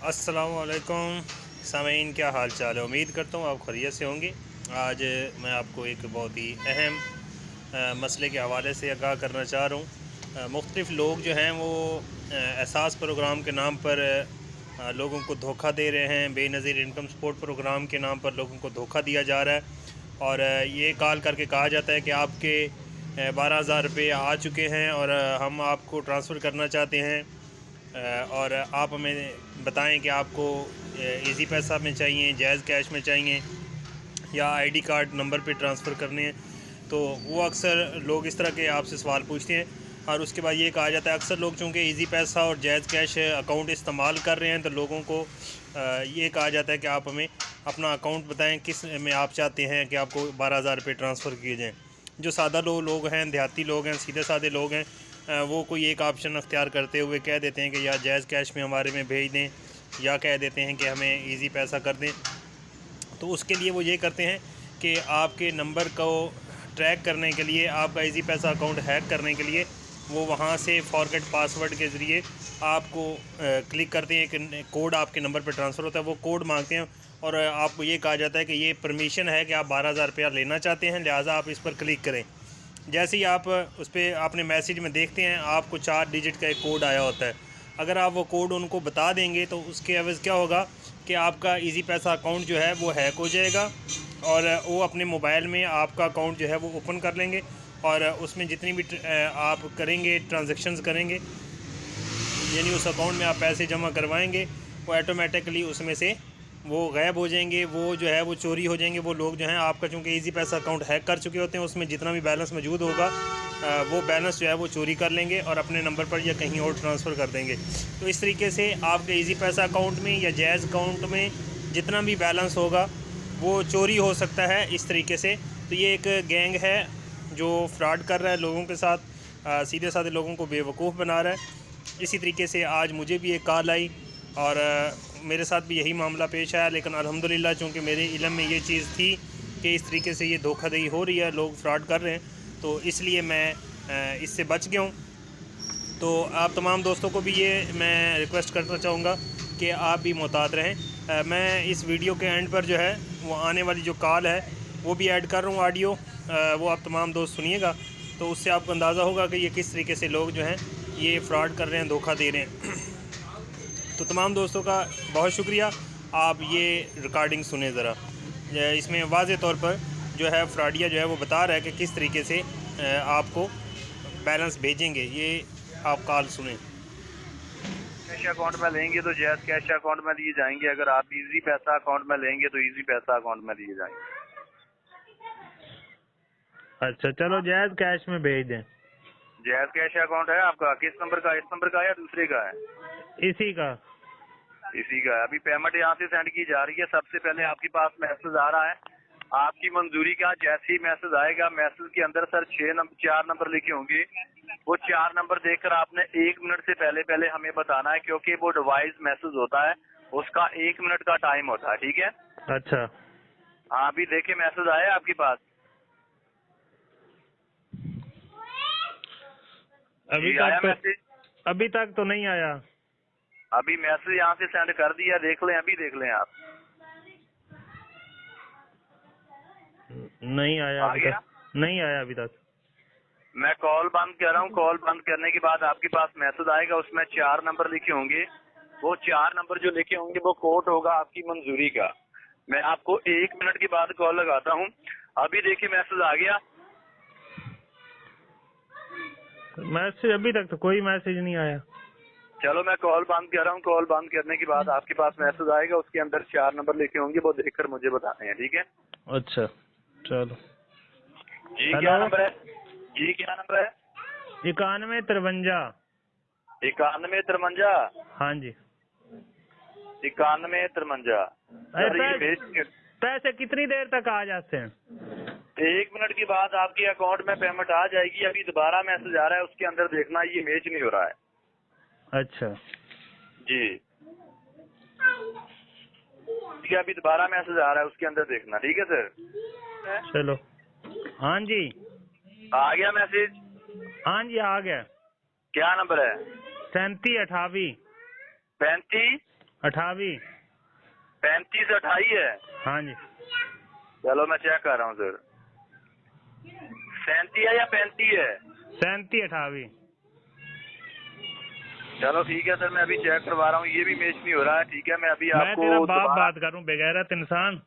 अस्सलाम वालेकुम सामीन, क्या हाल चाल है। उम्मीद करता हूँ आप खैरियत से होंगे। आज मैं आपको एक बहुत ही अहम मसले के हवाले से आगाह करना चाह रहा हूँ। मुख्तलिफ़ लोग जो हैं वो एहसास प्रोग्राम के नाम पर लोगों को धोखा दे रहे हैं। बेनज़ीर इनकम सपोर्ट प्रोग्राम के नाम पर लोगों को धोखा दिया जा रहा है और ये कॉल करके कहा जाता है कि आपके 12,000 रुपये आ चुके हैं और हम आपको ट्रांसफ़र करना चाहते हैं और आप हमें बताएं कि आपको इजी पैसा में चाहिए, जायज़ कैश में चाहिए या आईडी कार्ड नंबर पे ट्रांसफ़र करने हैं। तो वो अक्सर लोग इस तरह के आपसे सवाल पूछते हैं और उसके बाद ये कहा जाता है, अक्सर लोग चूँकि इजी पैसा और जायज़ कैश अकाउंट इस्तेमाल कर रहे हैं तो लोगों को ये कहा जाता है कि आप हमें अपना अकाउंट बताएं किस में आप चाहते हैं कि आपको 12,000 रुपये ट्रांसफ़र किए जाएँ। जो सादा लोग हैं, देहाती लोग हैं, सीधे साधे लोग हैं, वो कोई एक ऑप्शन अख्तियार करते हुए कह देते हैं कि या जायज़ कैश में हमारे में भेज दें या कह देते हैं कि हमें इजी पैसा कर दें। तो उसके लिए वो ये करते हैं कि आपके नंबर को ट्रैक करने के लिए, आपका इजी पैसा अकाउंट हैक करने के लिए वो वहाँ से फॉरगेट पासवर्ड के ज़रिए आपको क्लिक करते हैं कि कोड आपके नंबर पर ट्रांसफ़र होता है। वो कोड मांगते हैं और आपको ये कहा जाता है कि ये परमिशन है कि आप 12,000 रुपया लेना चाहते हैं, लिहाजा आप इस पर क्लिक करें। जैसे ही आप उस पर आपने मैसेज में देखते हैं आपको 4 डिजिट का एक कोड आया होता है। अगर आप वो कोड उनको बता देंगे तो उसके एवज़ क्या होगा कि आपका इजी पैसा अकाउंट जो है वो हैक हो जाएगा और वो अपने मोबाइल में आपका अकाउंट जो है वो ओपन कर लेंगे और उसमें जितनी भी आप करेंगे, ट्रांजैक्शंस करेंगे, यानी उस अकाउंट में आप पैसे जमा करवाएंगे, वो ऑटोमेटिकली उसमें से वो गायब हो जाएंगे, वो जो है वो चोरी हो जाएंगे। वो लोग जो हैं आपका चूँकि इजी पैसा अकाउंट हैक कर चुके होते हैं, उसमें जितना भी बैलेंस मौजूद होगा वो बैलेंस जो है वो चोरी कर लेंगे और अपने नंबर पर या कहीं और ट्रांसफ़र कर देंगे। तो इस तरीके से आपके इजी पैसा अकाउंट में या जायज़ अकाउंट में जितना भी बैलेंस होगा वो चोरी हो सकता है इस तरीके से। तो ये एक गैंग है जो फ्रॉड कर रहा है लोगों के साथ, सीधे साधे लोगों को बेवकूफ़ बना रहा है। इसी तरीके से आज मुझे भी एक कॉल आई और मेरे साथ भी यही मामला पेश आया, लेकिन अल्हम्दुलिल्लाह चूँकि मेरे इल्म में ये चीज़ थी कि इस तरीके से ये धोखाधड़ी हो रही है, लोग फ्रॉड कर रहे हैं, तो इसलिए मैं इससे बच गया हूँ। तो आप तमाम दोस्तों को भी ये मैं रिक्वेस्ट करना चाहूँगा कि आप भी मुहतात रहें। मैं इस वीडियो के एंड पर जो है वो आने वाली जो कॉल है वो भी ऐड कर रहा हूँ ऑडियो, वो आप तमाम दोस्त सुनिएगा तो उससे आपको अंदाज़ा होगा कि ये किस तरीके से लोग जो हैं ये फ्रॉड कर रहे हैं, धोखा दे रहे हैं। तो तमाम दोस्तों का बहुत शुक्रिया, आप ये रिकॉर्डिंग सुने ज़रा। इसमें वाज़े तौर पर जो है फ्रॉडिया जो है वो बता रहा है कि किस तरीके से आपको बैलेंस भेजेंगे। ये आप कॉल सुने। कैश अकाउंट में लेंगे तो जैज कैश अकाउंट में दिए जाएंगे, अगर आप इजी पैसा अकाउंट में लेंगे तो इजी पैसा अकाउंट में दिए जाएंगे। अच्छा चलो, जायज़ कैश में भेज दें। जैज कैश अकाउंट है आपका, किस नंबर का, इस नंबर का या दूसरे का है? इसी का। इसी का है। अभी पेमेंट यहाँ से सेंड की जा रही है। सबसे पहले आपके पास मैसेज आ रहा है आपकी मंजूरी का। जैसे ही मैसेज आएगा, मैसेज के अंदर सर 4 नंबर लिखे होंगे। वो 4 नंबर देखकर आपने 1 मिनट से पहले पहले हमें बताना है, क्योंकि वो डिवाइस मैसेज होता है, उसका 1 मिनट का टाइम होता है। ठीक है? अच्छा, हाँ, अभी देखिए मैसेज आया आपके पास? अभी जी तक आया तो मैसेज? अभी तक तो नहीं आया। अभी मैसेज यहाँ से सेंड कर दिया, देख लें, अभी देख लें आप। नहीं आया आ अभी गया? तक, नहीं आया अभी तक। मैं कॉल बंद कर रहा हूँ। कॉल बंद करने के बाद आपके पास मैसेज आएगा, उसमें 4 नंबर लिखे होंगे। वो 4 नंबर जो लिखे होंगे वो कोड होगा आपकी मंजूरी का। मैं आपको 1 मिनट के बाद कॉल लगाता हूँ। अभी देखिए मैसेज आ गया। मैसेज अभी तक तो कोई मैसेज नहीं आया। चलो मैं कॉल बंद कर रहा हूँ। कॉल बंद करने के बाद आपके पास मैसेज आएगा, उसके अंदर 4 नंबर लिखे होंगे, वो देखकर मुझे बताने हैं। ठीक है? अच्छा चलो। जी क्या हेलो, नंबर है? जी क्या नंबर है? 9153। 9153। हाँ जी। 9153। सर ये भेज पैसे कितनी देर तक आ जाते हैं? 1 मिनट के बाद आपके अकाउंट में पेमेंट आ जाएगी। अभी दोबारा मैसेज आ रहा है, उसके अंदर देखना ये मैच नहीं हो रहा है। अच्छा जी ठीक है, अभी दोबारा मैसेज आ रहा है, उसके अंदर देखना। ठीक है सर? चलो। हाँ जी, आ गया मैसेज? हाँ जी आ गया। क्या नंबर है? 37 28। 35 28 35 28 है। हाँ जी। चलो मैं चेक कर रहा हूँ सर, 37 है या 35 है? 37 28। चलो ठीक है सर, मैं अभी चेक करवा रहा हूँ, ये भी मैच नहीं हो रहा है। ठीक है, मैं अभी मैं आपको तेरा बाप दोबारा बात करूं, बेगैरत इंसान।